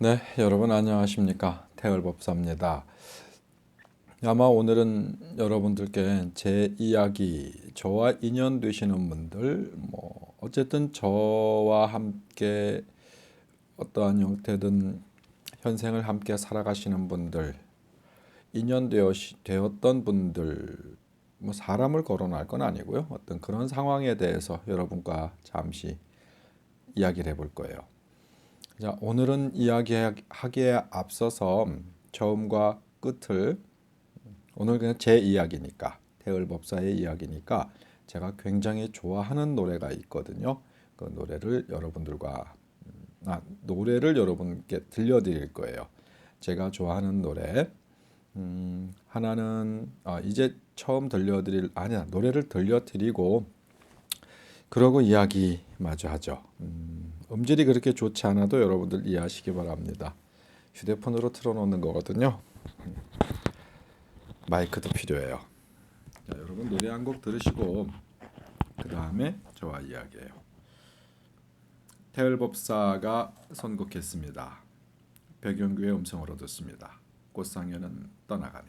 네, 여러분 안녕하십니까? 태을법사입니다. 아마 오늘은 여러분들께 제 이야기, 저와 인연 되시는 분들, 어쨌든 저와 함께 어떠한 형태든 현생을 함께 살아가시는 분들, 되었던 분들, 사람을 거론할 건 아니고요. 어떤 그런 상황에 대해서 여러분과 잠시 이야기를 해볼 거예요. 자, 오늘은 이야기하기에 앞서서 처음과 끝을 오늘 그냥 제 이야기니까 태을법사의 이야기니까 제가 굉장히 좋아하는 노래가 있거든요. 그 노래를 여러분께 들려드릴 거예요. 제가 좋아하는 노래 하나는 이제 처음 노래를 들려드리고 그러고 이야기 마저 하죠. 음질이 그렇게 좋지 않아도 여러분들 이해하시기 바랍니다. 휴대폰으로 틀어놓는 거거든요. 마이크도 필요해요. 자, 여러분 노래 한 곡 들으시고 그 다음에 저와 이야기해요. 태을법사가 선곡했습니다. 백연규의 음성으로 듣습니다. 꽃상여는 떠나가네.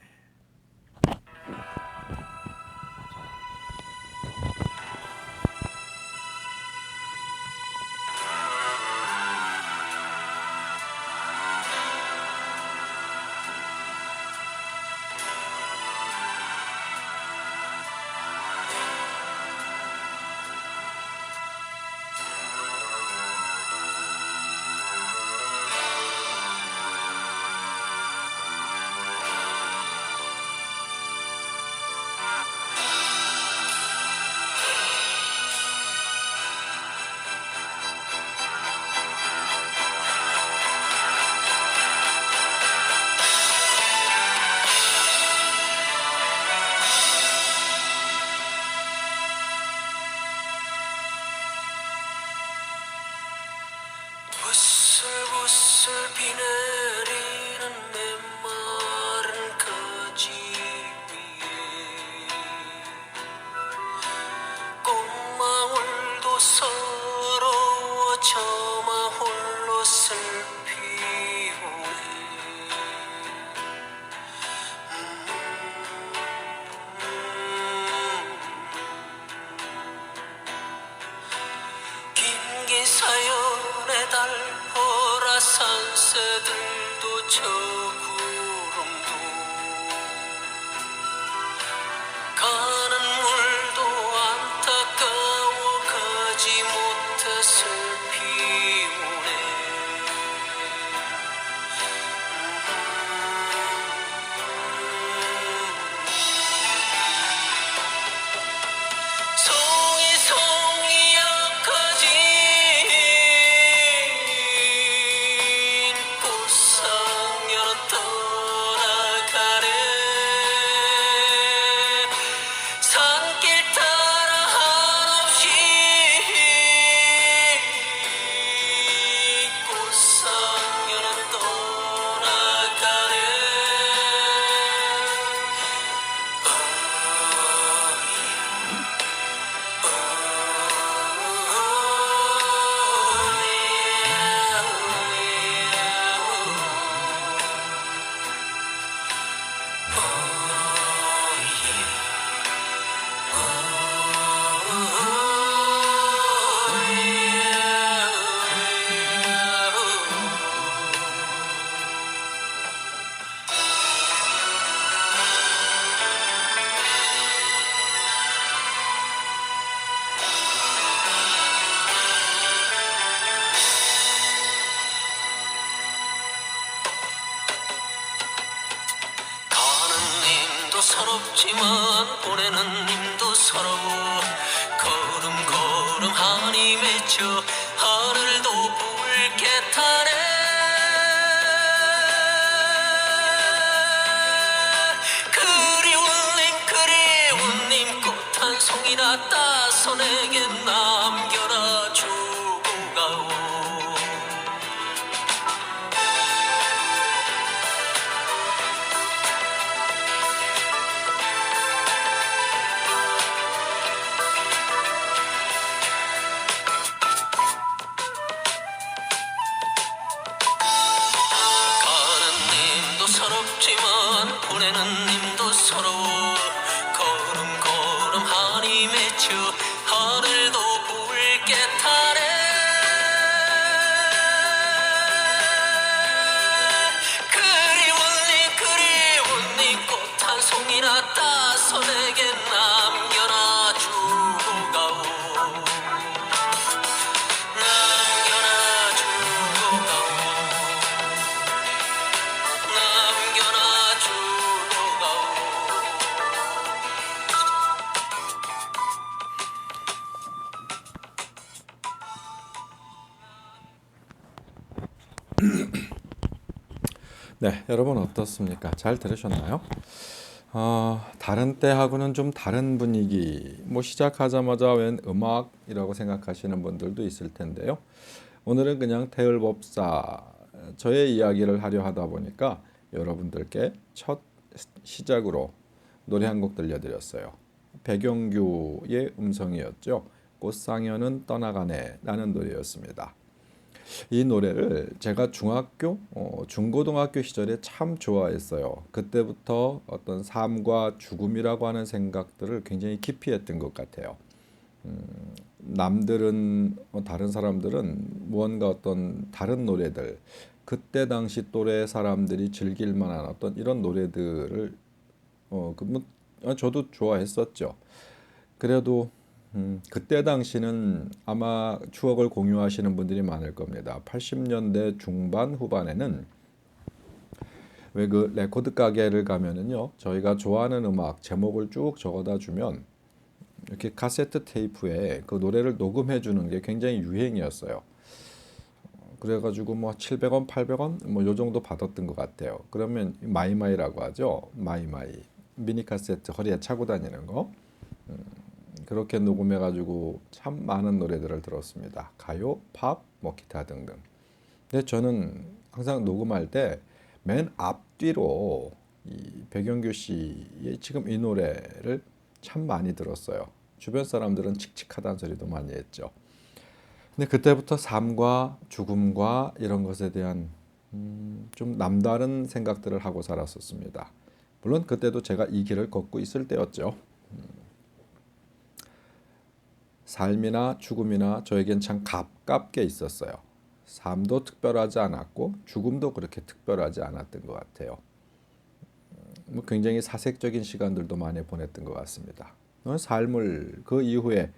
부슬부슬 비 내리는 메마른 거지 위에 꽃망울도 서러워 저마 홀로 슬피우네. 긴 사연의 달보라 산새들도 저 구름도 가는 물도 안타까워 가지 못해 슬피우네. 송이 약하지 꽃상여는 떠나가네. 산길 따라 한없이 꽃상여는 떠나가네. 가는 님도 서럽지만 보내는 님도 서러워. 걸음걸음 한이 맺혀 하늘도 붉게 타네. 그리운 님 꽃 한 송이나 따서 내게 남겨라 주고 가오. 네, 여러분 어떻습니까? 잘 들으셨나요? 다른 때하고는 좀 다른 분위기. 뭐 시작하자마자 웬 음악이라고 생각하시는 분들도 있을 텐데요. 오늘은 그냥 태을법사 저의 이야기를 하려 하다 보니까 여러분들께 첫 시작으로 노래 한 곡 들려드렸어요. 백영규의 음성이었죠. 꽃상여는 떠나가네 라는 노래였습니다. 이 노래를 제가 중고등학교 시절에 참 좋아했어요. 그때부터 어떤 삶과 죽음이라고 하는 생각들을 굉장히 깊이 했던 것 같아요. 남들은 다른 사람들은 무언가 어떤 다른 노래들 그때 당시 또래 사람들이 즐길 만한 어떤 이런 노래들을 저도 좋아했었죠. 그래도 그때 당시는 아마 추억을 공유하시는 분들이 많을 겁니다. 80년대 중반 후반에는 왜 그 레코드 가게를 가면은요, 저희가 좋아하는 음악 제목을 쭉 적어다 주면 이렇게 카세트 테이프에 그 노래를 녹음해 주는 게 굉장히 유행이었어요. 그래가지고 뭐 700원, 800원 뭐 요 정도 받았던 것 같아요. 그러면 마이마이라고 하죠. 마이마이 미니 카세트 허리에 차고 다니는 거. 그렇게 녹음해가지고 참 많은 노래들을 들었습니다. 가요, 팝, 뭐 기타 등등. 근데 저는 항상 녹음할 때 맨 앞뒤로 이 백영규 씨의 지금 이 노래를 참 많이 들었어요. 주변 사람들은 칙칙하다는 소리도 많이 했죠. 근데 그때부터 삶과 죽음과 이런 것에 대한 좀 남다른 생각들을 하고 살았었습니다. 물론 그때도 제가 이 길을 걷고 있을 때였죠. 삶이나 죽음이나 저에겐 참 가깝게 있었어요. 삶도 특별하지 않았고 죽음도 그렇게 특별하지 않았던 것 같아요. 뭐 굉장히 사색적인 시간들도 많이 보냈던 것 같습니다. 삶을 그 이후에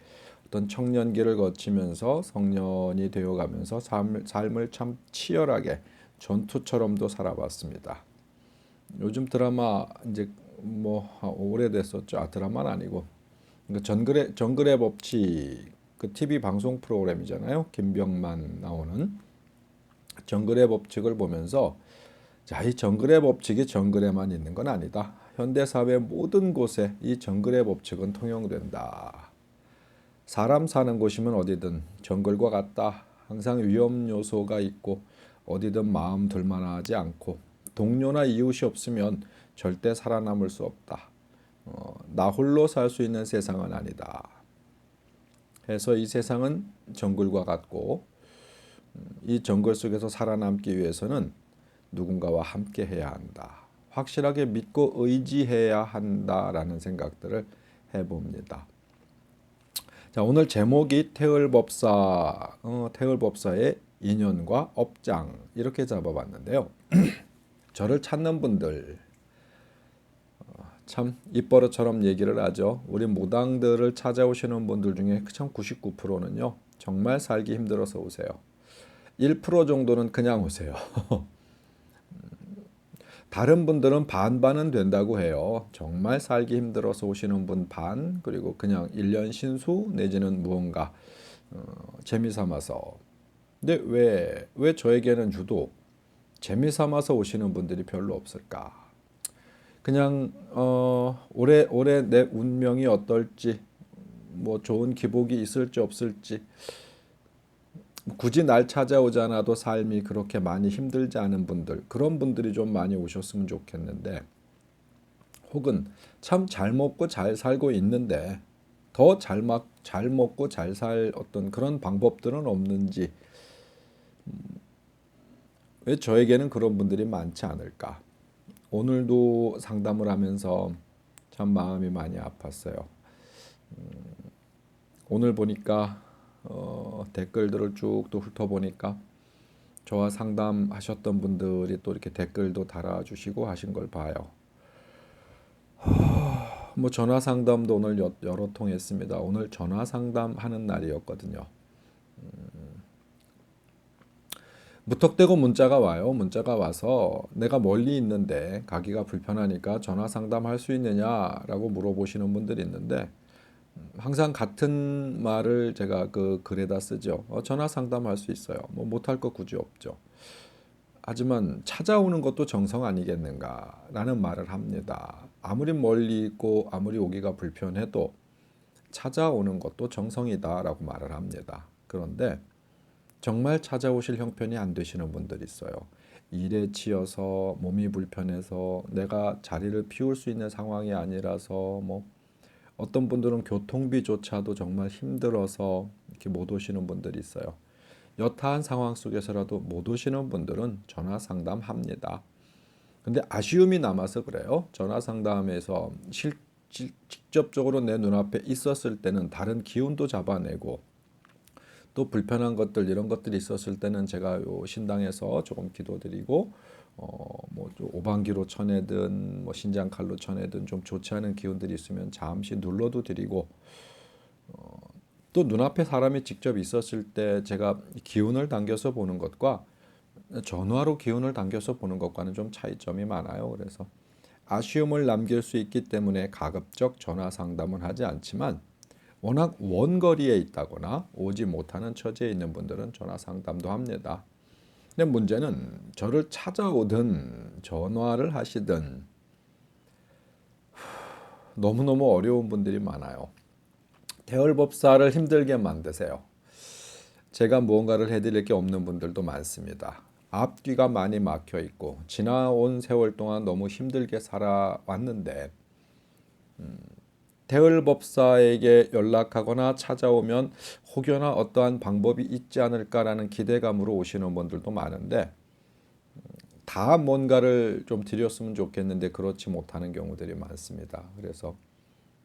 어떤 청년기를 거치면서 성년이 되어가면서 삶을 참 치열하게 전투처럼도 살아봤습니다. 요즘 드라마 이제 뭐 오래됐었죠. 드라마는 아니고 그러니까 정글의 법칙 그 TV 방송 프로그램이잖아요. 김병만 나오는 정글의 법칙을 보면서 자, 이 정글의 법칙이 정글에만 있는 건 아니다. 현대 사회 모든 곳에 이 정글의 법칙은 통용된다. 사람 사는 곳이면 어디든 정글과 같다. 항상 위험 요소가 있고 어디든 마음 둘만하지 않고 동료나 이웃이 없으면 절대 살아남을 수 없다. 나 홀로 살 수 있는 세상은 아니다. 해서 이 세상은 정글과 같고 이 정글 속에서 살아남기 위해서는 누군가와 함께 해야 한다. 확실하게 믿고 의지해야 한다라는 생각들을 해봅니다. 자, 오늘 제목이 태을법사의 인연과 업장 이렇게 잡아봤는데요. 저를 찾는 분들 참 입버릇처럼 얘기를 하죠. 우리 무당들을 찾아오시는 분들 중에 참 99%는요. 정말 살기 힘들어서 오세요. 1% 정도는 그냥 오세요. 다른 분들은 반반은 된다고 해요. 정말 살기 힘들어서 오시는 분 반, 그리고 그냥 1년 신수 내지는 무언가 재미삼아서. 근데 왜 저에게는 유독 재미삼아서 오시는 분들이 별로 없을까? 그냥 올해 내 운명이 어떨지, 뭐 좋은 기복이 있을지 없을지, 굳이 날 찾아오지 않아도 삶이 그렇게 많이 힘들지 않은 분들, 그런 분들이 좀 많이 오셨으면 좋겠는데, 혹은 참 잘 먹고 잘 살고 있는데 더 잘 먹고 잘 살 어떤 그런 방법들은 없는지, 왜 저에게는 그런 분들이 많지 않을까? 오늘도 상담을 하면서 참 마음이 많이 아팠어요. 오늘 보니까 댓글들을 쭉 또 훑어보니까 저와 상담하셨던 분들이 또 이렇게 댓글도 달아주시고 하신 걸 봐요. 뭐 전화 상담도 오늘 여러 통 했습니다. 오늘 전화 상담하는 날이었거든요. 무턱대고 문자가 와요. 문자가 와서 내가 멀리 있는데 가기가 불편하니까 전화 상담할 수 있느냐라고 물어보시는 분들이 있는데 항상 같은 말을 제가 그 글에다 쓰죠. 전화 상담할 수 있어요. 뭐 못할 거 굳이 없죠. 하지만 찾아오는 것도 정성 아니겠는가라는 말을 합니다. 아무리 멀리 있고 아무리 오기가 불편해도 찾아오는 것도 정성이다라고 말을 합니다. 그런데 정말 찾아오실 형편이 안 되시는 분들이 있어요. 일에 치여서 몸이 불편해서 내가 자리를 비울 수 있는 상황이 아니라서 뭐 어떤 분들은 교통비조차도 정말 힘들어서 이렇게 못 오시는 분들이 있어요. 여타한 상황 속에서라도 못 오시는 분들은 전화 상담합니다. 근데 아쉬움이 남아서 그래요. 전화 상담에서 직접적으로 내 눈앞에 있었을 때는 다른 기운도 잡아내고 또 불편한 것들 이런 것들이 있었을 때는 제가 요 신당에서 조금 기도드리고 뭐좀 오방기로 쳐내든 뭐 신장 칼로 쳐내든 좀 좋지 않은 기운들이 있으면 잠시 눌러도 드리고 또 눈앞에 사람이 직접 있었을 때 제가 기운을 당겨서 보는 것과 전화로 기운을 당겨서 보는 것과는 좀 차이점이 많아요. 그래서 아쉬움을 남길 수 있기 때문에 가급적 전화 상담은 하지 않지만 워낙 원거리에 있다거나 오지 못하는 처지에 있는 분들은 전화 상담도 합니다. 근데 문제는 저를 찾아오든 전화를 하시든 너무너무 어려운 분들이 많아요. 대월법사를 힘들게 만드세요. 제가 무언가를 해드릴 게 없는 분들도 많습니다. 앞뒤가 많이 막혀 있고 지나온 세월 동안 너무 힘들게 살아왔는데 대을법사에게 연락하거나 찾아오면 혹여나 어떠한 방법이 있지 않을까라는 기대감으로 오시는 분들도 많은데 다 뭔가를 좀 드렸으면 좋겠는데 그렇지 못하는 경우들이 많습니다. 그래서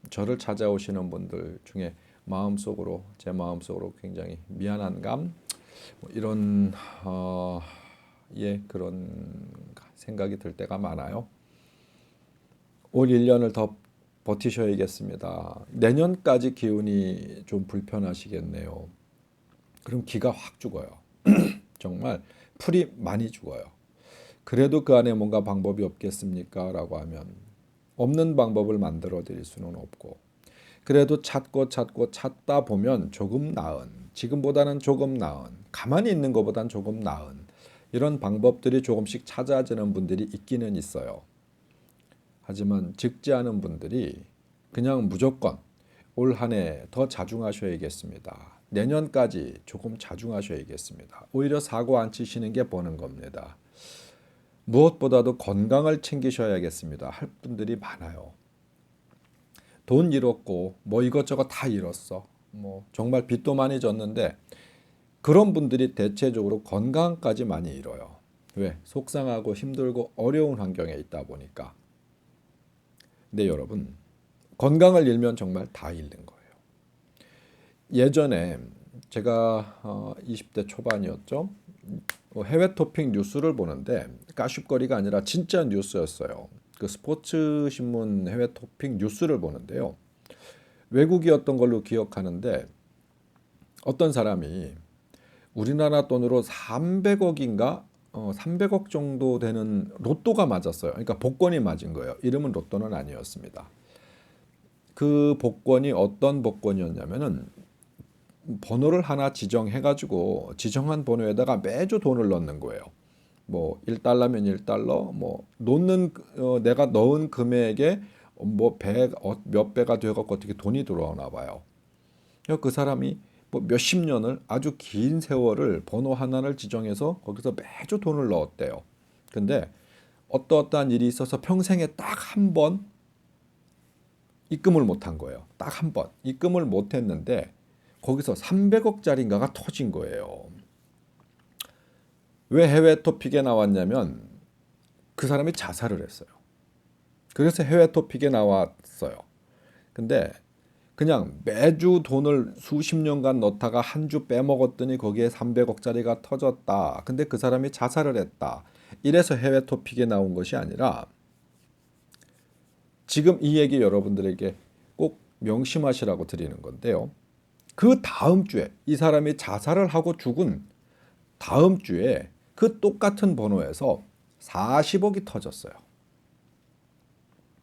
저를 찾아오시는 분들 중에 마음속으로 제 마음속으로 굉장히 미안한 감 이런 그런 생각이 들 때가 많아요. 올 1년을 더 버티셔야겠습니다. 내년까지 기운이 좀 불편하시겠네요. 그럼 기가 확 죽어요. 정말 풀이 많이 죽어요. 그래도 그 안에 뭔가 방법이 없겠습니까? 라고 하면 없는 방법을 만들어 드릴 수는 없고 그래도 찾다 보면 조금 나은 지금보다는 조금 나은 가만히 있는 것보다는 조금 나은 이런 방법들이 조금씩 찾아지는 분들이 있기는 있어요. 하지만 적지 않은 분들이 그냥 무조건 올 한 해 더 자중하셔야겠습니다. 내년까지 조금 자중하셔야겠습니다. 오히려 사고 안 치시는 게 보는 겁니다. 무엇보다도 건강을 챙기셔야겠습니다. 할 분들이 많아요. 돈 잃었고 뭐 이것저것 다 잃었어. 뭐 정말 빚도 많이 졌는데 그런 분들이 대체적으로 건강까지 많이 잃어요. 왜? 속상하고 힘들고 어려운 환경에 있다 보니까. 근데 여러분 건강을 잃으면 정말 다 잃는 거예요. 예전에 제가 20대 초반이었죠. 해외 토픽 뉴스를 보는데 가십거리가 아니라 진짜 뉴스였어요. 그 스포츠 신문 해외 토픽 뉴스를 보는데요. 외국이었던 걸로 기억하는데 어떤 사람이 우리나라 돈으로 300억인가 300억 정도 되는 로또가 맞았어요. 그러니까 복권이 맞은 거예요. 이름은 로또는 아니었습니다. 그 복권이 어떤 복권이었냐면은 번호를 하나 지정해가지고 지정한 번호에다가 매주 돈을 넣는 거예요. 뭐 1달러면 1달러, 뭐 내가 넣은 금액에 뭐 몇 배가 되어갖고 어떻게 돈이 들어오나 봐요. 그 사람이 뭐 몇십 년을 아주 긴 세월을 번호 하나를 지정해서 거기서 매주 돈을 넣었대요. 근데 어떠한 일이 있어서 평생에 딱 한 번 입금을 못한 거예요. 딱 한 번 입금을 못했는데 거기서 300억짜리인가가 터진 거예요. 왜 해외 토픽에 나왔냐면 그 사람이 자살을 했어요. 그래서 해외 토픽에 나왔어요. 근데 그냥 매주 돈을 수십 년간 넣다가 한 주 빼먹었더니 거기에 300억짜리가 터졌다. 근데 그 사람이 자살을 했다. 이래서 해외 토픽에 나온 것이 아니라 지금 이 얘기 여러분들에게 꼭 명심하시라고 드리는 건데요. 그 다음 주에 이 사람이 자살을 하고 죽은 다음 주에 그 똑같은 번호에서 40억이 터졌어요.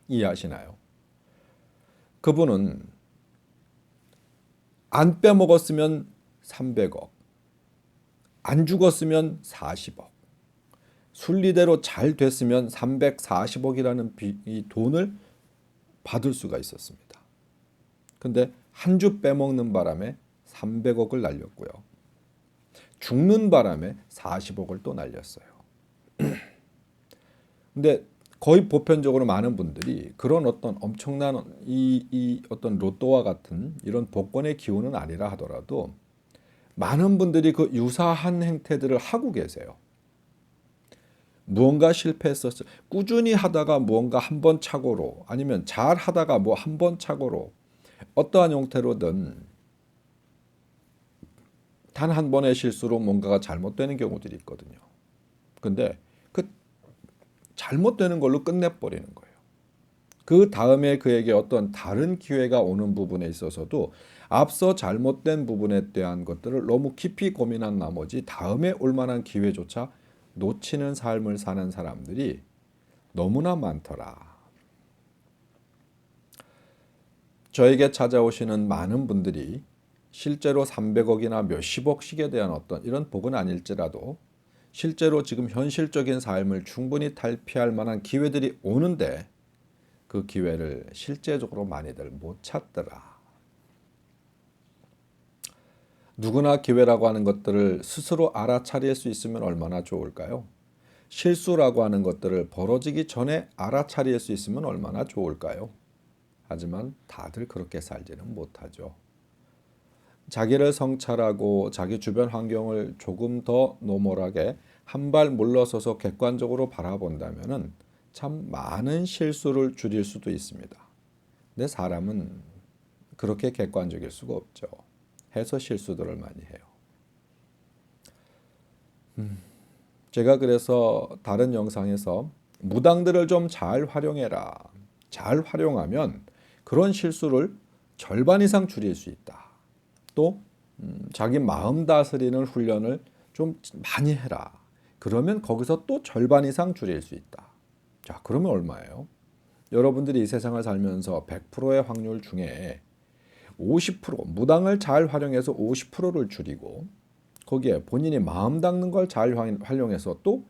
이해하시나요? 그분은 안 빼먹었으면 300억, 안 죽었으면 40억. 순리대로 잘 됐으면 340억이라는 이 돈을 받을 수가 있었습니다. 근데 한 주 빼먹는 바람에 300억을 날렸고요. 죽는 바람에 40억을 또 날렸어요. 근데 거의 보편적으로 많은 분들이 그런 어떤 엄청난 이 어떤 로또와 같은 이런 복권의 기운은 아니라 하더라도 많은 분들이 그 유사한 행태들을 하고 계세요. 무언가 실패했었어요. 꾸준히 하다가 무언가 한 번 착오로 아니면 잘 하다가 뭐 한 번 착오로 어떠한 형태로든 단 한 번의 실수로 뭔가가 잘못되는 경우들이 있거든요. 근데 그 잘못되는 걸로 끝내버리는 거예요. 그 다음에 그에게 어떤 다른 기회가 오는 부분에 있어서도 앞서 잘못된 부분에 대한 것들을 너무 깊이 고민한 나머지 다음에 올 만한 기회조차 놓치는 삶을 사는 사람들이 너무나 많더라. 저에게 찾아오시는 많은 분들이 실제로 300억이나 몇십억씩에 대한 어떤 이런 복은 아닐지라도 실제로 지금 현실적인 삶을 충분히 탈피할 만한 기회들이 오는데 그 기회를 실제적으로 많이들 못 찾더라. 누구나 기회라고 하는 것들을 스스로 알아차릴 수 있으면 얼마나 좋을까요? 실수라고 하는 것들을 벌어지기 전에 알아차릴 수 있으면 얼마나 좋을까요? 하지만 다들 그렇게 살지는 못하죠. 자기를 성찰하고 자기 주변 환경을 조금 더 노멀하게 한 발 물러서서 객관적으로 바라본다면은 참 많은 실수를 줄일 수도 있습니다. 근데 사람은 그렇게 객관적일 수가 없죠. 해서 실수들을 많이 해요. 제가 그래서 다른 영상에서 무당들을 좀 잘 활용해라. 잘 활용하면 그런 실수를 절반 이상 줄일 수 있다. 또 자기 마음 다스리는 훈련을 좀 많이 해라. 그러면 거기서 또 절반 이상 줄일 수 있다. 자, 그러면 얼마예요? 여러분들이 이 세상을 살면서 100%의 확률 중에 50% 무당을 잘 활용해서 50%를 줄이고 거기에 본인이 마음 닦는 걸 잘 활용해서 또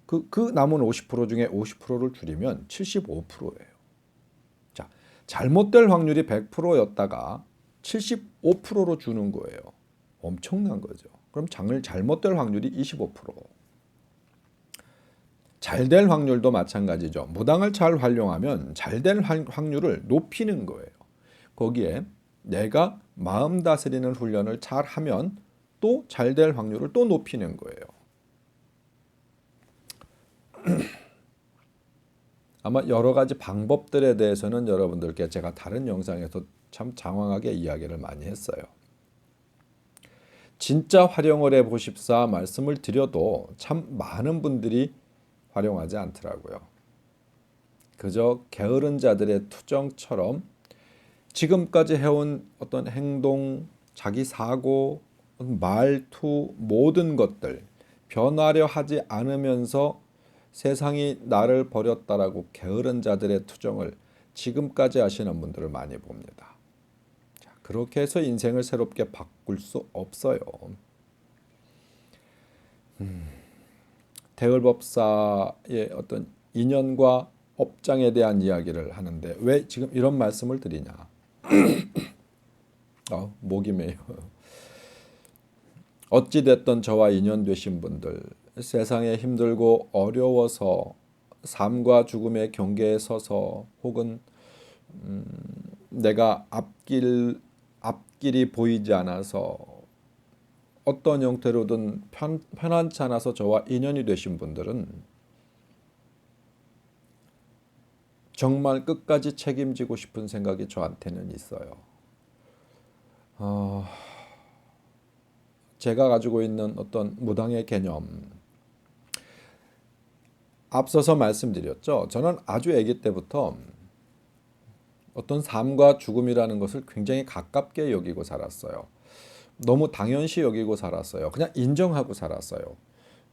그 남은 50% 중에 50%를 줄이면 75%예요. 자, 잘못될 확률이 100%였다가 75%로 주는 거예요. 엄청난 거죠. 그럼 장을 잘못될 확률이 25%. 잘 될 확률도 마찬가지죠. 무당을 잘 활용하면 잘 될 확률을 높이는 거예요. 거기에 내가 마음 다스리는 훈련을 잘 하면 또 잘 될 확률을 또 높이는 거예요. 아마 여러 가지 방법들에 대해서는 여러분들께 제가 다른 영상에서 참 장황하게 이야기를 많이 했어요. 진짜 활용을 해보십사 말씀을 드려도 참 많은 분들이 활용하지 않더라고요. 그저 게으른 자들의 투정처럼 지금까지 해온 어떤 행동, 자기 사고, 말투, 모든 것들 변하려 하지 않으면서 세상이 나를 버렸다라고 게으른 자들의 투정을 지금까지 하시는 분들을 많이 봅니다. 자, 그렇게 해서 인생을 새롭게 바꿀 수 없어요. 대을법사의 어떤 인연과 업장에 대한 이야기를 하는데 왜 지금 이런 말씀을 드리냐? 목이 메요. 어찌됐든 저와 인연되신 분들, 세상에 힘들고 어려워서 삶과 죽음의 경계에 서서 혹은 내가 앞길이 보이지 않아서 어떤 형태로든 편안치 않아서 저와 인연이 되신 분들은 정말 끝까지 책임지고 싶은 생각이 저한테는 있어요. 제가 가지고 있는 어떤 무당의 개념, 앞서서 말씀드렸죠. 저는 아주 아기 때부터 어떤 삶과 죽음이라는 것을 굉장히 가깝게 여기고 살았어요. 너무 당연시 여기고 살았어요. 그냥 인정하고 살았어요.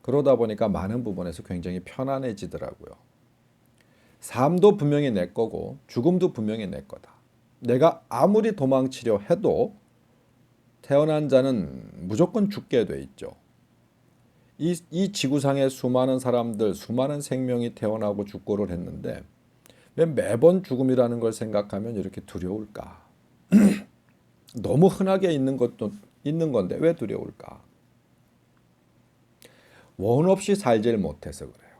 그러다 보니까 많은 부분에서 굉장히 편안해지더라고요. 삶도 분명히 내 거고 죽음도 분명히 내 거다. 내가 아무리 도망치려 해도 태어난 자는 무조건 죽게 돼 있죠. 이 지구상에 수많은 사람들, 수많은 생명이 태어나고 죽고를 했는데 왜 매번 죽음이라는 걸 생각하면 이렇게 두려울까? 너무 흔하게 있는 것도 있는 건데 왜 두려울까? 원 없이 살질 못해서 그래요.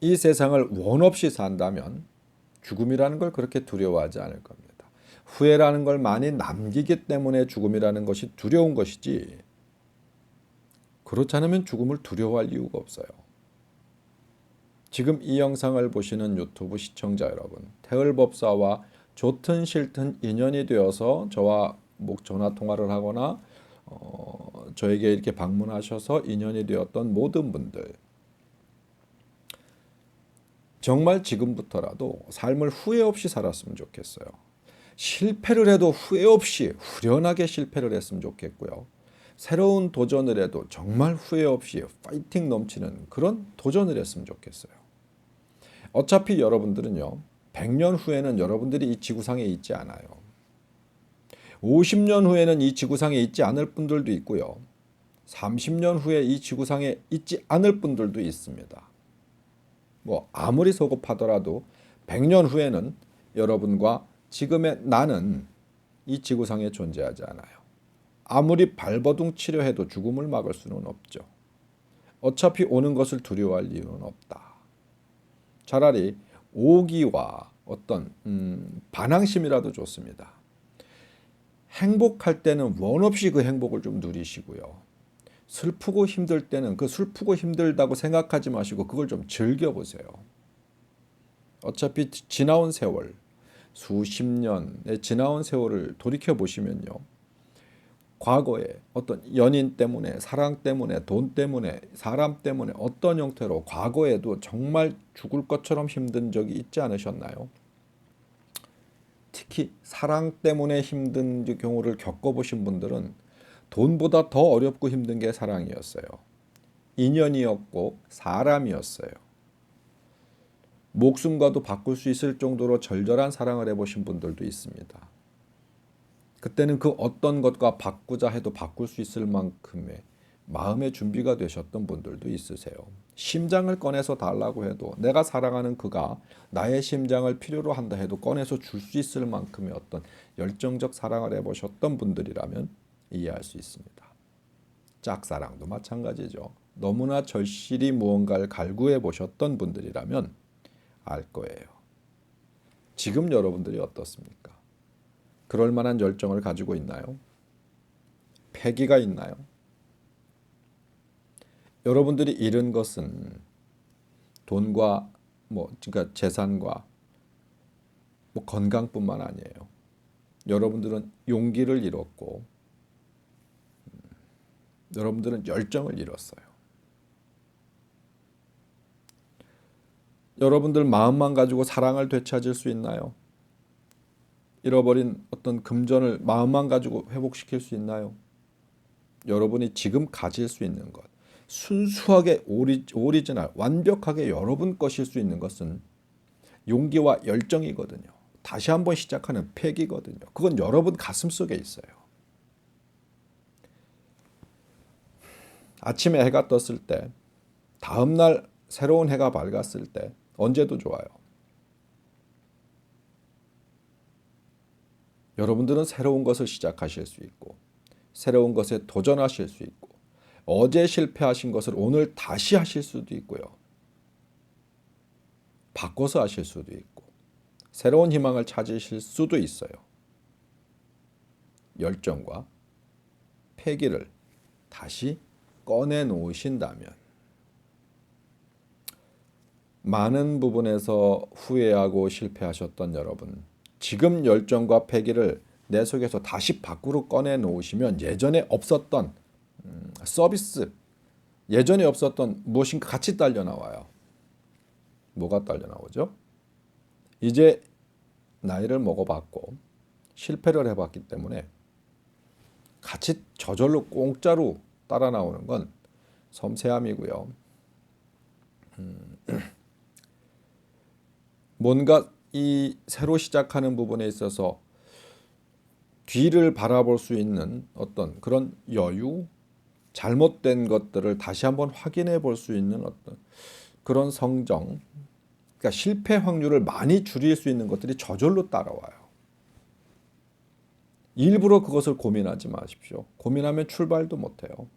이 세상을 원 없이 산다면 죽음이라는 걸 그렇게 두려워하지 않을 겁니다. 후회라는 걸 많이 남기기 때문에 죽음이라는 것이 두려운 것이지, 그렇지 않으면 죽음을 두려워할 이유가 없어요. 지금 이 영상을 보시는 유튜브 시청자 여러분, 태을법사와 좋든 싫든 인연이 되어서 저와 전화 통화를 하거나 저에게 이렇게 방문하셔서 인연이 되었던 모든 분들, 정말 지금부터라도 삶을 후회 없이 살았으면 좋겠어요. 실패를 해도 후회 없이 후련하게 실패를 했으면 좋겠고요. 새로운 도전을 해도 정말 후회 없이 파이팅 넘치는 그런 도전을 했으면 좋겠어요. 어차피 여러분들은요, 100년 후에는 여러분들이 이 지구상에 있지 않아요. 50년 후에는 이 지구상에 있지 않을 분들도 있고요. 30년 후에 이 지구상에 있지 않을 분들도 있습니다. 아무리 소급하더라도 100년 후에는 여러분과 지금의 나는 이 지구상에 존재하지 않아요. 아무리 발버둥 치려 해도 죽음을 막을 수는 없죠. 어차피 오는 것을 두려워할 이유는 없다. 차라리 오기와 어떤 반항심이라도 좋습니다. 행복할 때는 원 없이 그 행복을 좀 누리시고요. 슬프고 힘들 때는 그 슬프고 힘들다고 생각하지 마시고 그걸 좀 즐겨보세요. 어차피 지나온 세월, 수십 년의 지나온 세월을 돌이켜보시면요. 과거에 어떤 연인 때문에, 사랑 때문에, 돈 때문에, 사람 때문에 어떤 형태로 과거에도 정말 죽을 것처럼 힘든 적이 있지 않으셨나요? 특히 사랑 때문에 힘든 경우를 겪어보신 분들은 돈보다 더 어렵고 힘든 게 사랑이었어요. 인연이었고 사람이었어요. 목숨과도 바꿀 수 있을 정도로 절절한 사랑을 해보신 분들도 있습니다. 그때는 그 어떤 것과 바꾸자 해도 바꿀 수 있을 만큼의 마음의 준비가 되셨던 분들도 있으세요. 심장을 꺼내서 달라고 해도, 내가 사랑하는 그가 나의 심장을 필요로 한다 해도 꺼내서 줄 수 있을 만큼의 어떤 열정적 사랑을 해보셨던 분들이라면 이해할 수 있습니다. 짝사랑도 마찬가지죠. 너무나 절실히 무언가를 갈구해 보셨던 분들이라면 알 거예요. 지금 여러분들이 어떻습니까? 그럴 만한 열정을 가지고 있나요? 패기가 있나요? 여러분들이 잃은 것은 돈과 그러니까 재산과 건강뿐만 아니에요. 여러분들은 용기를 잃었고, 여러분들은 열정을 잃었어요. 여러분들 마음만 가지고 사랑을 되찾을 수 있나요? 잃어버린 어떤 금전을 마음만 가지고 회복시킬 수 있나요? 여러분이 지금 가질 수 있는 것, 순수하게 오리지널, 완벽하게 여러분 것일 수 있는 것은 용기와 열정이거든요. 다시 한번 시작하는 패기거든요. 그건 여러분 가슴속에 있어요. 아침에 해가 떴을 때, 다음날 새로운 해가 밝았을 때 언제도 좋아요. 여러분들은 새로운 것을 시작하실 수 있고, 새로운 것에 도전하실 수 있고, 어제 실패하신 것을 오늘 다시 하실 수도 있고요. 바꿔서 하실 수도 있고, 새로운 희망을 찾으실 수도 있어요. 열정과 패기를 다시 꺼내놓으신다면, 많은 부분에서 후회하고 실패하셨던 여러분, 지금 열정과 패기를 내 속에서 다시 밖으로 꺼내놓으시면 예전에 없었던 서비스, 예전에 없었던 무엇인가 같이 딸려 나와요. 뭐가 딸려 나오죠? 이제 나이를 먹어봤고 실패를 해봤기 때문에 같이 저절로 공짜로 따라 나오는 건 섬세함이고요. 뭔가 이 새로 시작하는 부분에 있어서 뒤를 바라볼 수 있는 어떤 그런 여유, 잘못된 것들을 다시 한번 확인해 볼 수 있는 어떤 그런 성정, 그러니까 실패 확률을 많이 줄일 수 있는 것들이 저절로 따라와요. 일부러 그것을 고민하지 마십시오. 고민하면 출발도 못해요.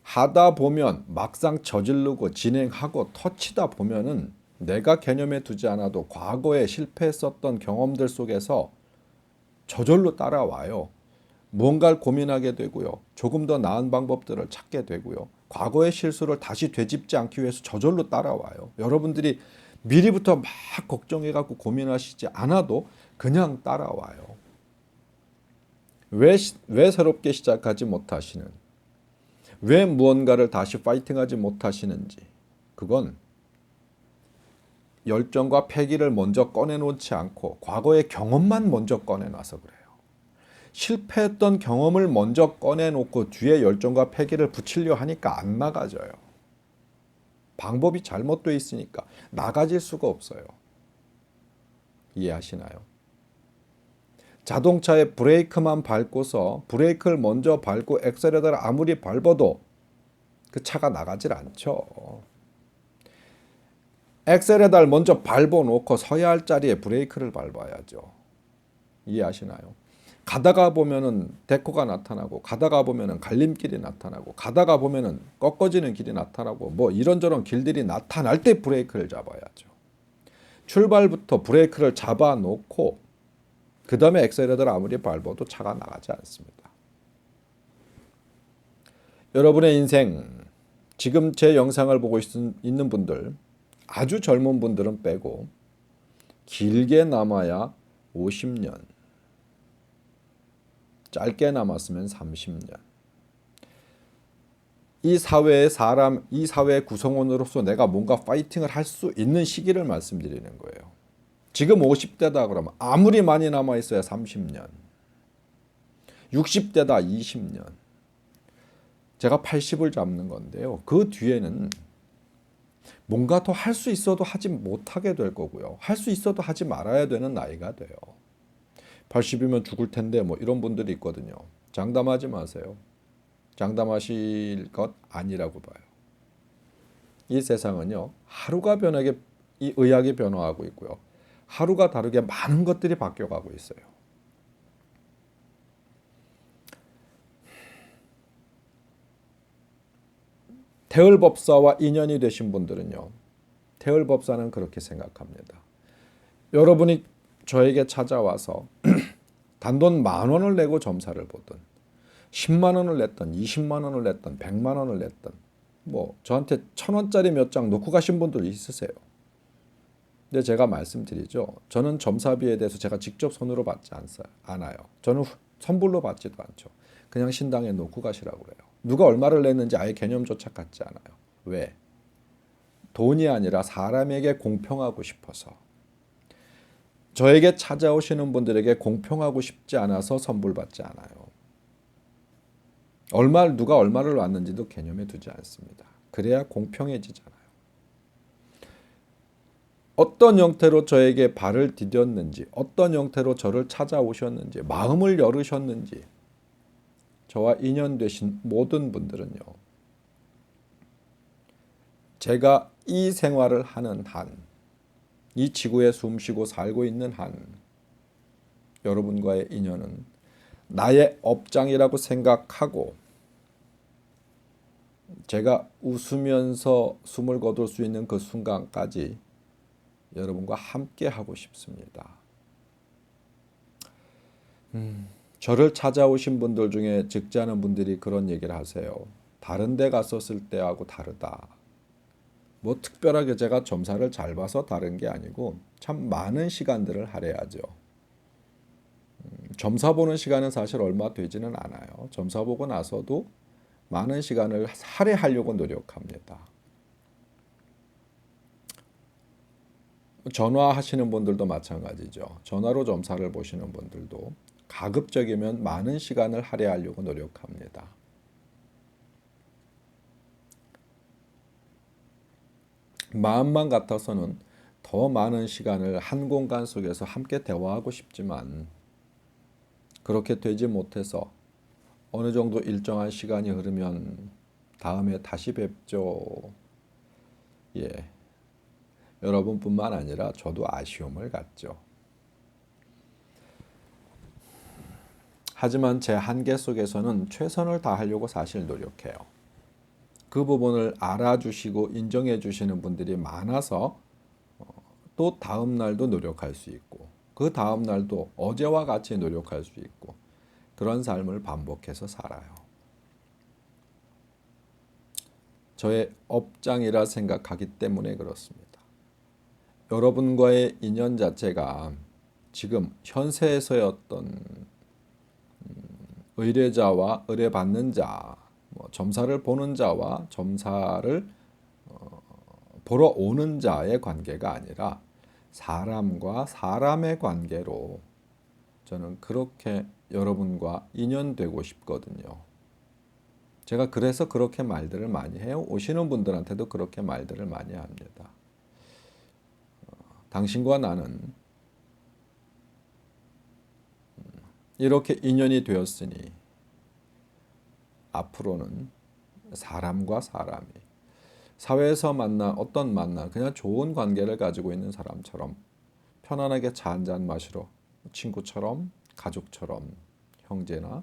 하다 보면 막상 저지르고 진행하고 터치다 보면은 내가 개념에 두지 않아도 과거에 실패했었던 경험들 속에서 저절로 따라와요. 무언가를 고민하게 되고요. 조금 더 나은 방법들을 찾게 되고요. 과거의 실수를 다시 되짚지 않기 위해서 저절로 따라와요. 여러분들이 미리부터 막 걱정해갖고 고민하시지 않아도 그냥 따라와요. 왜 새롭게 시작하지 못하시는, 왜 무언가를 다시 파이팅하지 못하시는지, 그건 열정과 패기를 먼저 꺼내놓지 않고 과거의 경험만 먼저 꺼내놔서 그래요. 실패했던 경험을 먼저 꺼내놓고 뒤에 열정과 패기를 붙이려 하니까 안 나가져요. 방법이 잘못되어 있으니까 나가질 수가 없어요. 이해하시나요? 자동차의 브레이크만 밟고서 브레이크를 먼저 밟고 엑셀레터를 아무리 밟아도 그 차가 나가질 않죠. 엑셀레터를 먼저 밟아놓고 서야 할 자리에 브레이크를 밟아야죠. 이해하시나요? 가다가 보면은 데코가 나타나고, 가다가 보면은 갈림길이 나타나고, 가다가 보면은 꺾어지는 길이 나타나고, 뭐 이런저런 길들이 나타날 때 브레이크를 잡아야죠. 출발부터 브레이크를 잡아놓고 그 다음에 엑셀레터를 아무리 밟아도 차가 나가지 않습니다. 여러분의 인생, 지금 제 영상을 보고 있는 분들, 아주 젊은 분들은 빼고 길게 남아야 50년, 짧게 남았으면 30년. 이 사회의 사람, 이 사회의 구성원으로서 내가 뭔가 파이팅을 할 수 있는 시기를 말씀드리는 거예요. 지금 50대다 그러면 아무리 많이 남아있어야 30년, 60대다 20년, 제가 80을 잡는 건데요. 그 뒤에는 뭔가 더 할 수 있어도 하지 못하게 될 거고요. 할 수 있어도 하지 말아야 되는 나이가 돼요. 80이면 죽을 텐데 뭐 이런 분들이 있거든요. 장담하지 마세요. 장담하실 것 아니라고 봐요. 이 세상은요, 하루가 변하게 이 의학이 변화하고 있고요. 하루가 다르게 많은 것들이 바뀌어가고 있어요. 태을법사와 인연이 되신 분들은요, 태을법사는 그렇게 생각합니다. 여러분이 저에게 찾아와서 단돈 10,000원을 내고 점사를 보든 10만 원을 냈던 20만 원을 냈던 100만 원을 냈던 뭐 저한테 1,000원짜리 몇 장 놓고 가신 분들 있으세요. 근데 제가 말씀드리죠. 저는 점사비에 대해서 제가 직접 손으로 받지 않아요. 저는 선불로 받지도 않죠. 그냥 신당에 놓고 가시라고 그래요. 누가 얼마를 냈는지 아예 개념조차 갖지 않아요. 왜? 돈이 아니라 사람에게 공평하고 싶어서. 저에게 찾아오시는 분들에게 공평하고 싶지 않아서 선불받지 않아요. 누가 얼마를 놨는지도 개념에 두지 않습니다. 그래야 공평해지잖아요. 어떤 형태로 저에게 발을 디뎠는지, 어떤 형태로 저를 찾아오셨는지, 마음을 열으셨는지, 저와 인연되신 모든 분들은요, 제가 이 생활을 하는 한, 이 지구에 숨쉬고 살고 있는 한, 여러분과의 인연은 나의 업장이라고 생각하고 제가 웃으면서 숨을 거둘 수 있는 그 순간까지 여러분과 함께 하고 싶습니다. 저를 찾아오신 분들 중에 적지 않은 분들이 그런 얘기를 하세요. 다른 데 갔었을 때하고 다르다. 뭐 특별하게 제가 점사를 잘 봐서 다른 게 아니고 참 많은 시간들을 할애하죠. 점사 보는 시간은 사실 얼마 되지는 않아요. 점사 보고 나서도 많은 시간을 할애하려고 노력합니다. 전화하시는 분들도 마찬가지죠. 전화로 점사를 보시는 분들도 가급적이면 많은 시간을 할애하려고 노력합니다. 마음만 같아서는 더 많은 시간을 한 공간 속에서 함께 대화하고 싶지만 그렇게 되지 못해서 어느 정도 일정한 시간이 흐르면 다음에 다시 뵙죠. 예. 여러분뿐만 아니라 저도 아쉬움을 갖죠. 하지만 제 한계 속에서는 최선을 다하려고 사실 노력해요. 그 부분을 알아주시고 인정해 주시는 분들이 많아서 또 다음 날도 노력할 수 있고 그 다음 날도 어제와 같이 노력할 수 있고 그런 삶을 반복해서 살아요. 저의 업장이라 생각하기 때문에 그렇습니다. 여러분과의 인연 자체가 지금 현세에서의 어떤 의뢰자와 의뢰받는 자, 점사를 보는 자와 점사를 보러 오는 자의 관계가 아니라 사람과 사람의 관계로 저는 그렇게 여러분과 인연되고 싶거든요. 제가 그래서 그렇게 말들을 많이 해요. 오시는 분들한테도 그렇게 말들을 많이 합니다. 당신과 나는 이렇게 인연이 되었으니 앞으로는 사람과 사람이 사회에서 만난 어떤 만남 그냥 좋은 관계를 가지고 있는 사람처럼 편안하게 차 한잔 마시러 친구처럼 가족처럼 형제나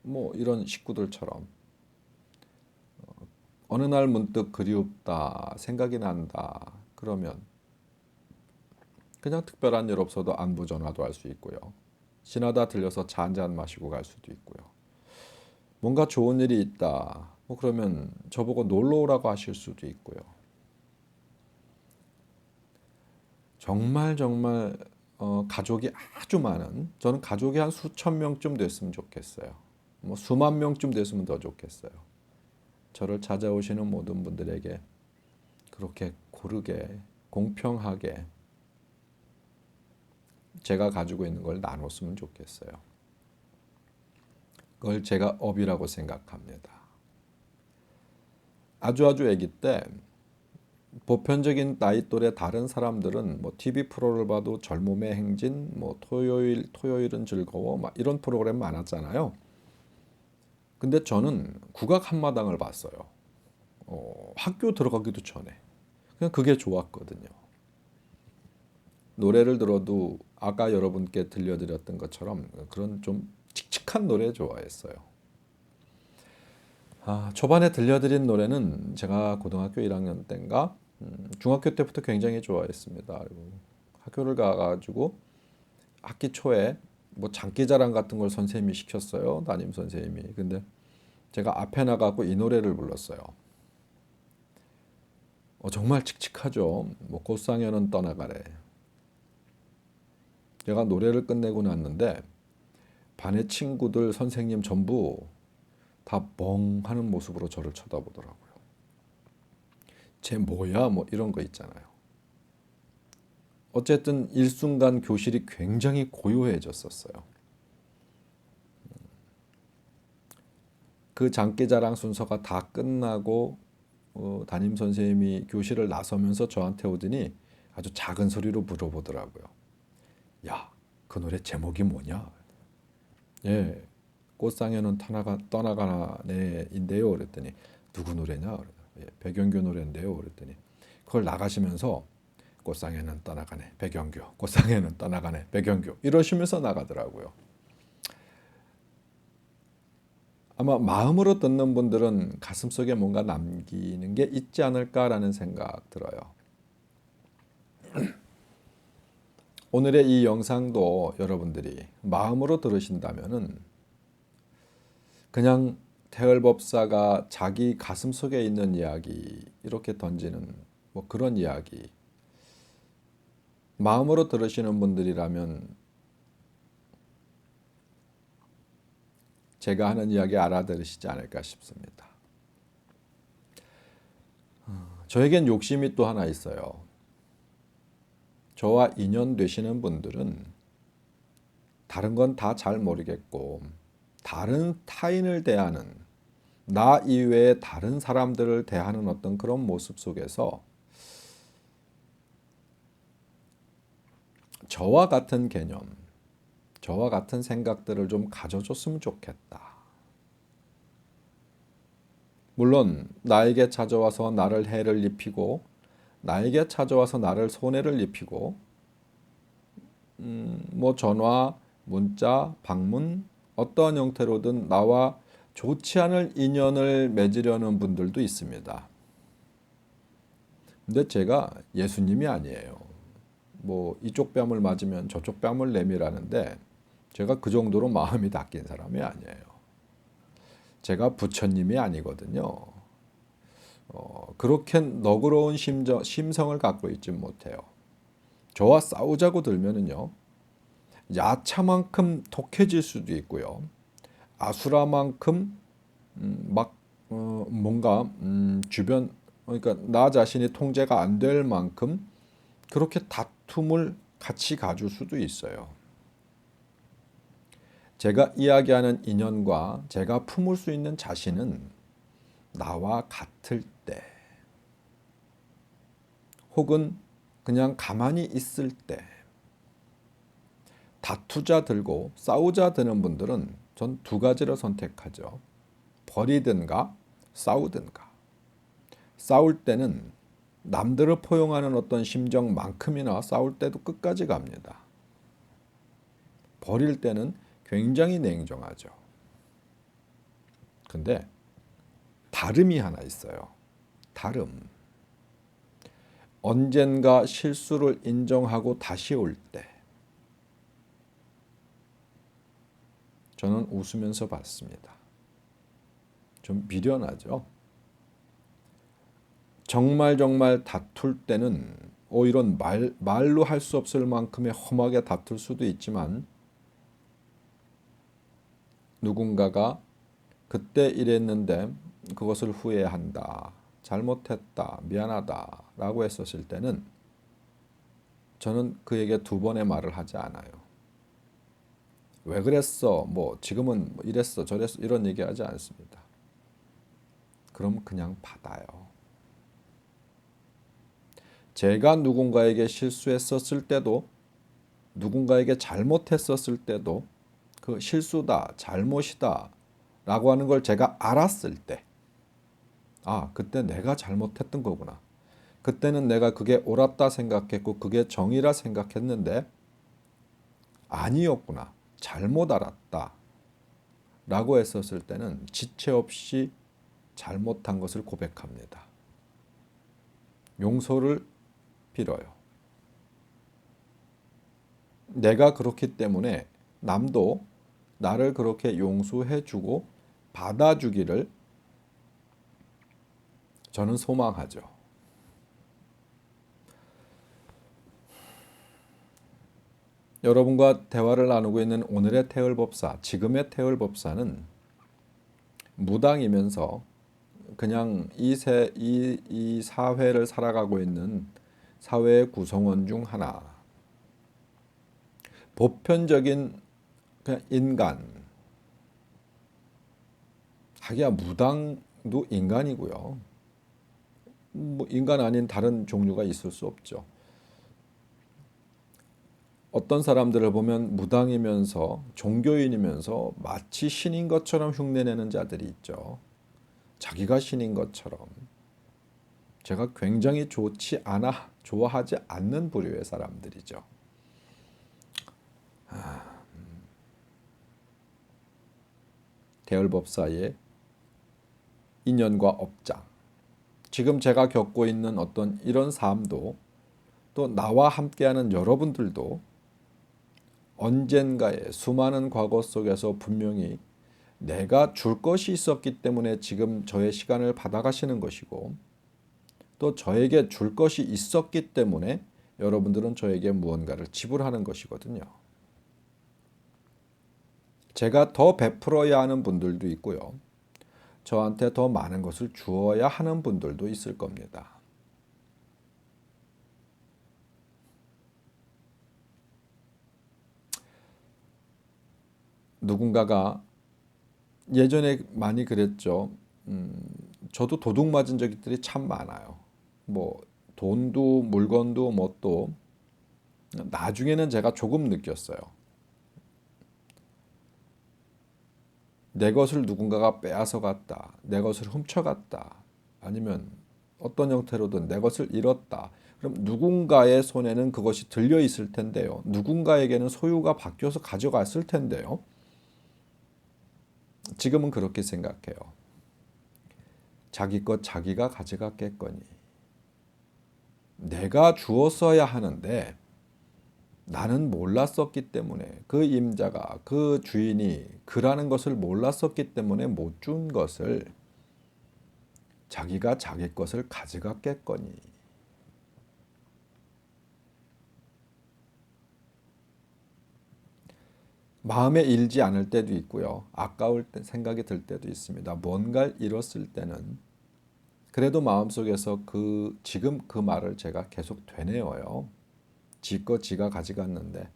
뭐 이런 식구들처럼 어느 날 문득 그리웁다 생각이 난다 그러면 그냥 특별한 일 없어도 안부 전화도 할 수 있고요. 지나다 들려서 차 한잔 마시고 갈 수도 있고요. 뭔가 좋은 일이 있다. 뭐 그러면 저보고 놀러 오라고 하실 수도 있고요. 정말 가족이 아주 많은 저는 가족이 한 수천 명쯤 됐으면 좋겠어요. 뭐 수만 명쯤 됐으면 더 좋겠어요. 저를 찾아오시는 모든 분들에게 그렇게 고르게 공평하게 제가 가지고 있는 걸 나눴으면 좋겠어요. 그걸 제가 업이라고 생각합니다. 아주 아기 때 보편적인 나이 또래 다른 사람들은 뭐 TV 프로를 봐도 젊음의 행진, 뭐 토요일은 즐거워, 막 이런 프로그램 많았잖아요. 근데 저는 국악 한마당을 봤어요. 학교 들어가기도 전에. 그냥 그게 좋았거든요. 노래를 들어도 아까 여러분께 들려드렸던 것처럼 그런 좀 칙칙한 노래 좋아했어요. 초반에 들려드린 노래는 제가 고등학교 1학년 때인가 중학교 때부터 굉장히 좋아했습니다. 그리고 학교를 가가지고 학기 초에 뭐 장기자랑 같은 걸 선생님이 시켰어요. 담임 선생님이. 근데 제가 앞에 나가고 이 노래를 불렀어요. 정말 칙칙하죠. 뭐 꽃상여는 떠나가래. 제가 노래를 끝내고 났는데 반의 친구들 선생님 전부 다 멍하는 모습으로 저를 쳐다보더라고요. 쟤 뭐야? 뭐 이런 거 있잖아요. 어쨌든 일순간 교실이 굉장히 고요해졌었어요. 그 장기자랑 순서가 다 끝나고 담임 선생님이 교실을 나서면서 저한테 오더니 아주 작은 소리로 물어보더라고요. 야, 그 노래 제목이 뭐냐? 예, 꽃상에는 떠나가네인데요. 그랬더니 누구 노래냐? 예, 백연교 노래인데요. 그랬더니 그걸 나가시면서 꽃상에는 떠나가네 백연교, 꽃상에는 떠나가네 백연교 이러시면서 나가더라고요. 아마 마음으로 듣는 분들은 가슴속에 뭔가 남기는 게 있지 않을까라는 생각 들어요. 오늘의 이 영상도 여러분들이 마음으로 들으신다면은 그냥 태을법사가 자기 가슴속에 있는 이야기 이렇게 던지는 뭐 그런 이야기 마음으로 들으시는 분들이라면 제가 하는 이야기 알아들으시지 않을까 싶습니다. 저에겐 욕심이 또 하나 있어요. 저와 인연 되시는 분들은 다른 건 다 잘 모르겠고 다른 타인을 대하는 나 이외의 다른 사람들을 대하는 어떤 그런 모습 속에서 저와 같은 개념, 저와 같은 생각들을 좀 가져줬으면 좋겠다. 물론 나에게 찾아와서 나를 해를 입히고 나에게 찾아와서 나를 손해를 입히고 뭐 전화, 문자, 방문 어떠한 형태로든 나와 좋지 않을 인연을 맺으려는 분들도 있습니다. 근데 제가 예수님이 아니에요. 뭐 이쪽 뺨을 맞으면 저쪽 뺨을 내밀라는데 제가 그 정도로 마음이 닦인 사람이 아니에요. 제가 부처님이 아니거든요. 그렇게 너그러운 심성을 갖고 있지 못해요. 저와 싸우자고 들면은요, 야차만큼 독해질 수도 있고요, 아수라만큼 뭔가 주변 그러니까 나 자신이 통제가 안 될 만큼 그렇게 다툼을 같이 가질 수도 있어요. 제가 이야기하는 인연과 제가 품을 수 있는 자신은 나와 같을 때, 혹은 그냥 가만히 있을 때, 다투자 들고 싸우자 드는 분들은 전 두 가지를 선택하죠. 버리든가 싸우든가. 싸울 때는 남들을 포용하는 어떤 심정만큼이나 싸울 때도 끝까지 갑니다. 버릴 때는 굉장히 냉정하죠. 근데 다름이 하나 있어요. 다름. 언젠가 실수를 인정하고 다시 올 때 저는 웃으면서 봤습니다. 좀 미련하죠. 정말 다툴 때는 이런 말로 할 수 없을 만큼의 험하게 다툴 수도 있지만 누군가가 그때 이랬는데 그것을 후회한다, 잘못했다, 미안하다 라고 했었을 때는 저는 그에게 두 번의 말을 하지 않아요. 왜 그랬어? 뭐 지금은 뭐 이랬어 저랬어 이런 얘기하지 않습니다. 그럼 그냥 받아요. 제가 누군가에게 실수했었을 때도 누군가에게 잘못했었을 때도 그 실수다, 잘못이다 라고 하는 걸 제가 알았을 때, 그때 내가 잘못했던 거구나. 그때는 내가 그게 옳았다 생각했고 그게 정의라 생각했는데 아니었구나. 잘못 알았다 라고 했었을 때는 지체 없이 잘못한 것을 고백합니다. 용서를 빌어요. 내가 그렇기 때문에 남도 나를 그렇게 용서해주고 받아주기를 저는 소망하죠. 여러분과 대화를 나누고 있는 오늘의 태을법사, 지금의 태을법사는 무당이면서 그냥 이 사회를 살아가고 있는 사회의 구성원 중 하나, 보편적인 그냥 인간, 하기야 무당도 인간이고요. 뭐 인간 아닌 다른 종류가 있을 수 없죠. 어떤 사람들을 보면 무당이면서 종교인이면서 마치 신인 것처럼 흉내내는 자들이 있죠. 자기가 신인 것처럼. 제가 굉장히 좋아하지 않는 부류의 사람들이죠. 대열법사의 인연과 업장. 지금 제가 겪고 있는 어떤 이런 삶도 또 나와 함께하는 여러분들도 언젠가의 수많은 과거 속에서 분명히 내가 줄 것이 있었기 때문에 지금 저의 시간을 받아가시는 것이고 또 저에게 줄 것이 있었기 때문에 여러분들은 저에게 무언가를 지불하는 것이거든요. 제가 더 베풀어야 하는 분들도 있고요. 저한테 더 많은 것을 주어야 하는 분들도 있을 겁니다. 누군가가 예전에 많이 그랬죠. 저도 도둑 맞은 적들이 참 많아요. 뭐 돈도 물건도 뭣도 나중에는 제가 조금 느꼈어요. 내 것을 누군가가 빼앗아 갔다, 내 것을 훔쳐갔다, 아니면 어떤 형태로든 내 것을 잃었다. 그럼 누군가의 손에는 그것이 들려 있을 텐데요. 누군가에게는 소유가 바뀌어서 가져갔을 텐데요. 지금은 그렇게 생각해요. 자기 것 자기가 가져갔겠거니. 내가 주었어야 하는데 나는 몰랐었기 때문에, 그 임자가, 그 주인이 그라는 것을 몰랐었기 때문에 못 준 것을 자기가 자기 것을 가져갔겠거니. 마음에 일지 않을 때도 있고요. 아까울 때 생각이 들 때도 있습니다. 뭔가를 잃었을 때는 그래도 마음속에서 지금 그 말을 제가 계속 되뇌어요. 지 거 지가 가져갔는데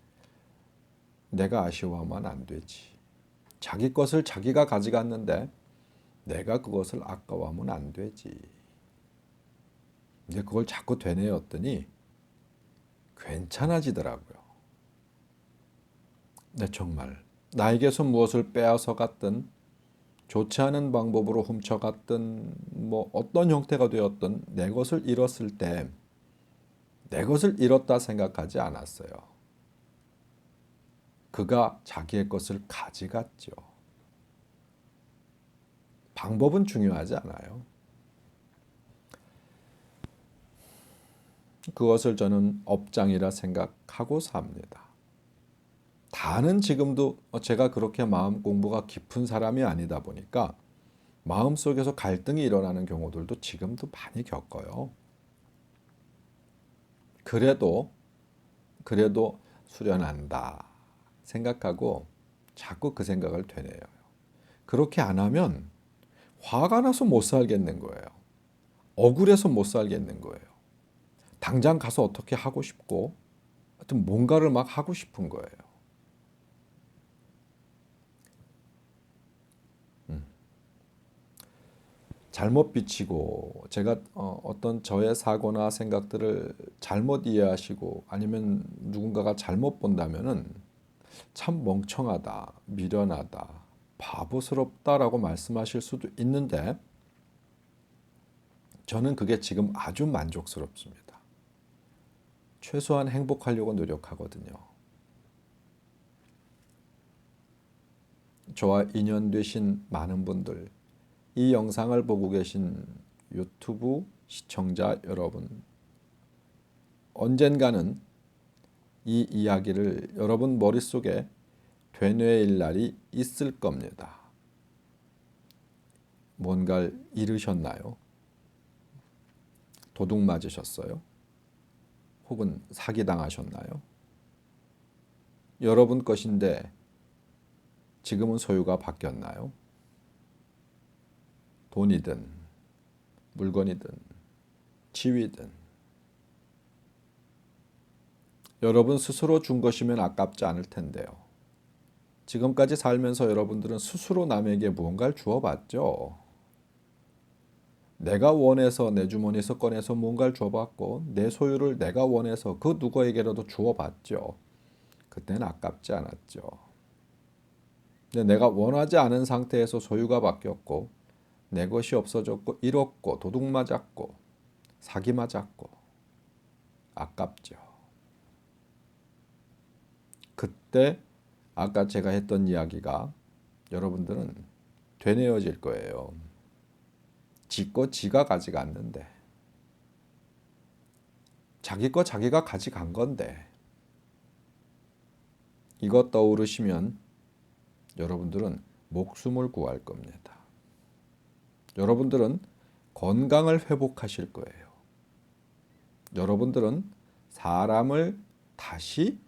내가 아쉬워하면 안 되지. 자기 것을 자기가 가져갔는데 내가 그것을 아까워하면 안 되지. 근데 그걸 자꾸 되뇌었더니 괜찮아지더라고요. 네, 정말 나에게서 무엇을 빼앗아 갔든 좋지 않은 방법으로 훔쳐갔든 뭐 어떤 형태가 되었든 내 것을 잃었을 때 내 것을 잃었다 생각하지 않았어요. 그가 자기의 것을 가져갔죠. 방법은 중요하지 않아요. 그것을 저는 업장이라 생각하고 삽니다. 다는 지금도 제가 그렇게 마음 공부가 깊은 사람이 아니다 보니까 마음속에서 갈등이 일어나는 경우들도 지금도 많이 겪어요. 그래도 수련한다 생각하고 자꾸 그 생각을 되뇌어요. 그렇게 안 하면 화가 나서 못 살겠는 거예요. 억울해서 못 살겠는 거예요. 당장 가서 어떻게 하고 싶고 하여튼 뭔가를 막 하고 싶은 거예요. 잘못 비치고 제가 어떤 저의 사고나 생각들을 잘못 이해하시고 아니면 누군가가 잘못 본다면은 참 멍청하다, 미련하다, 바보스럽다라고 말씀하실 수도 있는데 저는 그게 지금 아주 만족스럽습니다. 최소한 행복하려고 노력하거든요. 저와 인연되신 많은 분들, 이 영상을 보고 계신 유튜브 시청자 여러분, 언젠가는 이 이야기를 여러분 머릿속에 되뇌일 날이 있을 겁니다. 뭔가를 잃으셨나요? 도둑 맞으셨어요? 혹은 사기당하셨나요? 여러분 것인데 지금은 소유가 바뀌었나요? 돈이든 물건이든 지위든 여러분 스스로 준 것이면 아깝지 않을 텐데요. 지금까지 살면서 여러분들은 스스로 남에게 무언가를 주어봤죠. 내가 원해서 내 주머니에서 꺼내서 뭔가를 주어봤고 내 소유를 내가 원해서 그 누구에게라도 주어봤죠. 그때는 아깝지 않았죠. 근데 내가 원하지 않은 상태에서 소유가 바뀌었고 내 것이 없어졌고 잃었고 도둑 맞았고 사기 맞았고 아깝죠. 그때 아까 제가 했던 이야기가 여러분들은 되뇌어질 거예요. 지 거 지가 가져갔는데 자기 거 자기가 가져간 건데 이것 떠오르시면 여러분들은 목숨을 구할 겁니다. 여러분들은 건강을 회복하실 거예요. 여러분들은 사람을 다시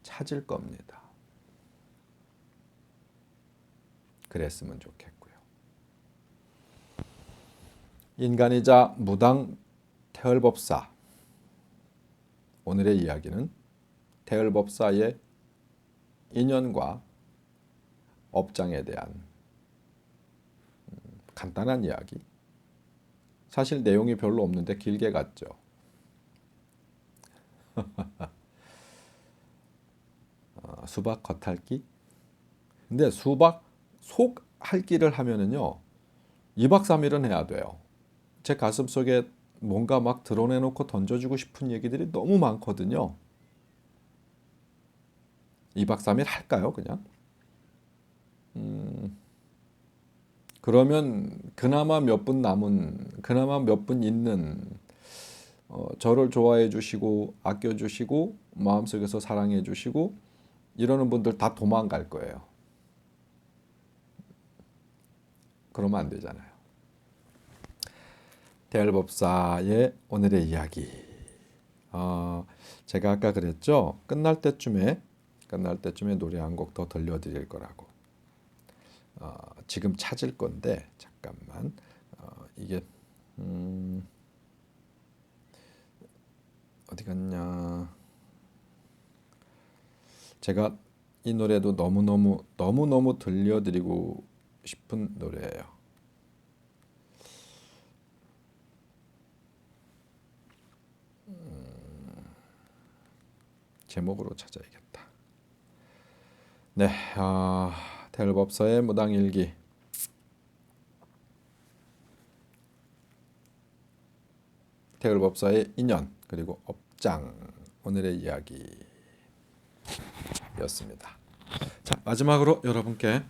찾을 겁니다. 그랬으면 좋겠고요. 인간이자 무당 태을법사. 오늘의 이야기는 태을법사의 인연과 업장에 대한 간단한 이야기. 사실 내용이 별로 없는데 길게 갔죠. 수박 겉핥기? 근데 수박 속 할 길을 하면은요 2박 3일은 해야 돼요. 제 가슴 속에 뭔가 막 드러내놓고 던져주고 싶은 얘기들이 너무 많거든요. 2박 3일 할까요, 그냥? 그러면 그나마 몇 분 남은, 그나마 몇 분 있는 저를 좋아해 주시고 아껴 주시고 마음속에서 사랑해 주시고 이러는 분들 다 도망갈 거예요. 그러면 안 되잖아요. 대열법사의 오늘의 이야기. 제가 아까 그랬죠. 끝날 때쯤에 노래 한 곡 더 들려드릴 거라고. 지금 찾을 건데 잠깐만. 이게 어디 갔냐? 제가 이 노래도 너무너무 들려드리고 싶은 노래예요. 제목으로 찾아야겠다. 네, 대열법사의 무당일기. 대열법사의 인연 그리고 업장 오늘의 이야기였습니다. 자, 마지막으로 여러분께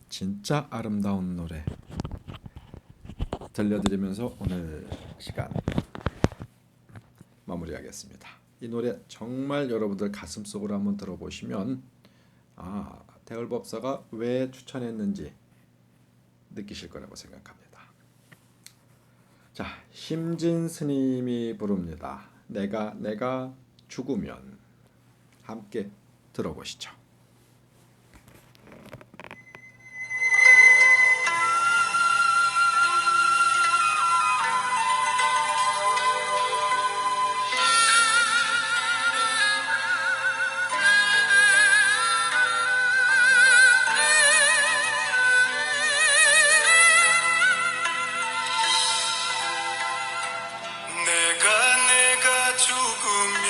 진짜 아름다운 노래 들려드리면서 오늘 시간 마무리하겠습니다. 이 노래 정말 여러분들 가슴속으로 한번 들어보시면 대열법사가 왜 추천했는지 느끼실 거라고 생각합니다. 자, 심진 스님이 부릅니다. 내가 죽으면. 함께 들어보시죠. 내가 죽으면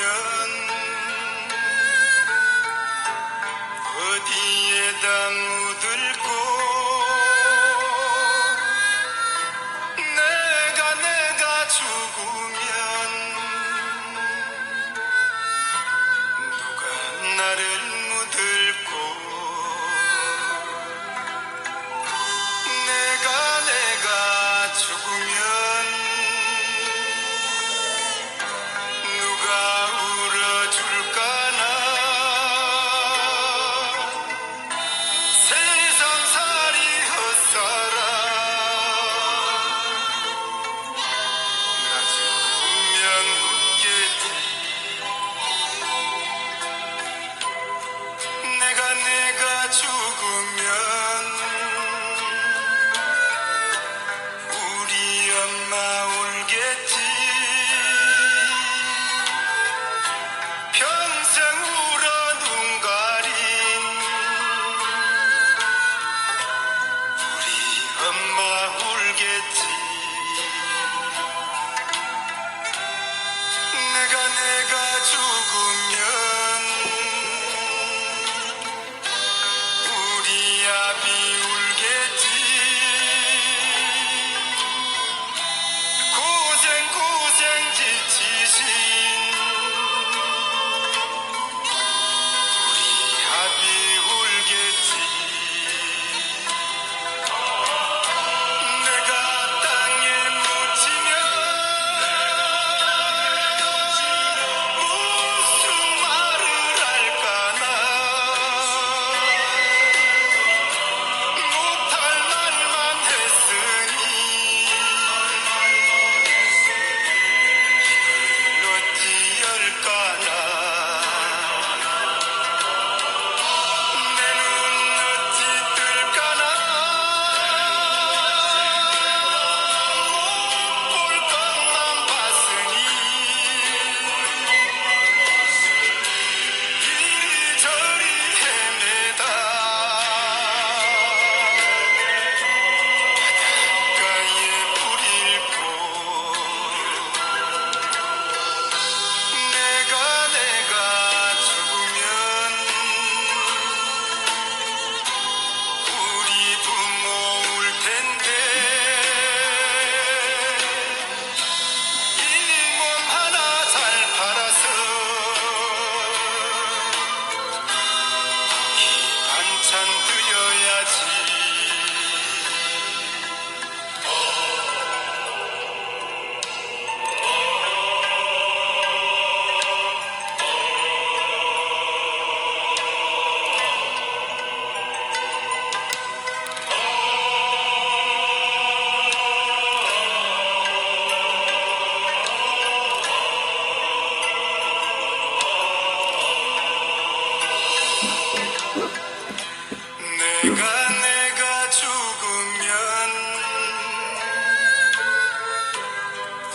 내가 죽으면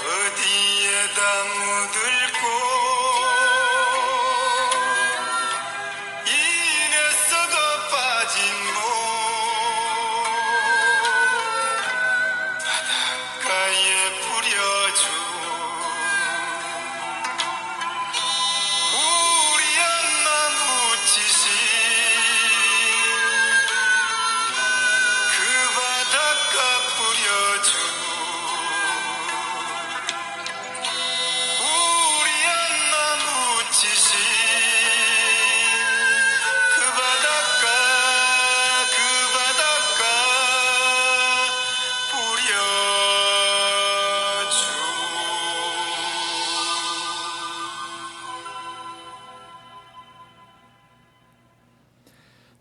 어디에다 묻을꼬 이랬어도 빠진 몸 바닷가에 뿌려줘 우리 엄마 묻히시 그 바닷가 뿌려줘 우리 엄마 묻히시 그 바닷가 뿌려줘.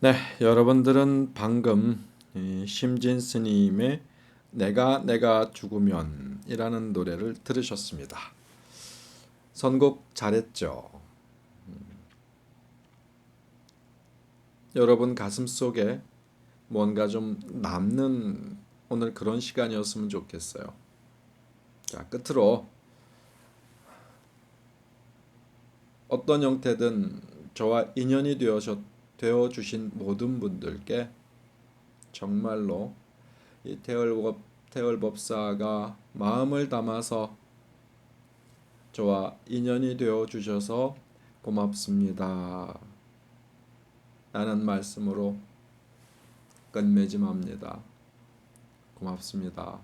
네, 여러분들은 방금 이 심진 스님의 내가 죽으면이라는 노래를 들으셨습니다. 선곡 잘했죠? 여러분 가슴 속에 뭔가 좀 남는 오늘 그런 시간이었으면 좋겠어요. 자, 끝으로 어떤 형태든 저와 인연이 되어 주신 모든 분들께 정말로 이 태월법사가 마음을 담아서 저와 인연이 되어 주셔서 고맙습니다. 라는 말씀으로 끝맺음합니다. 고맙습니다.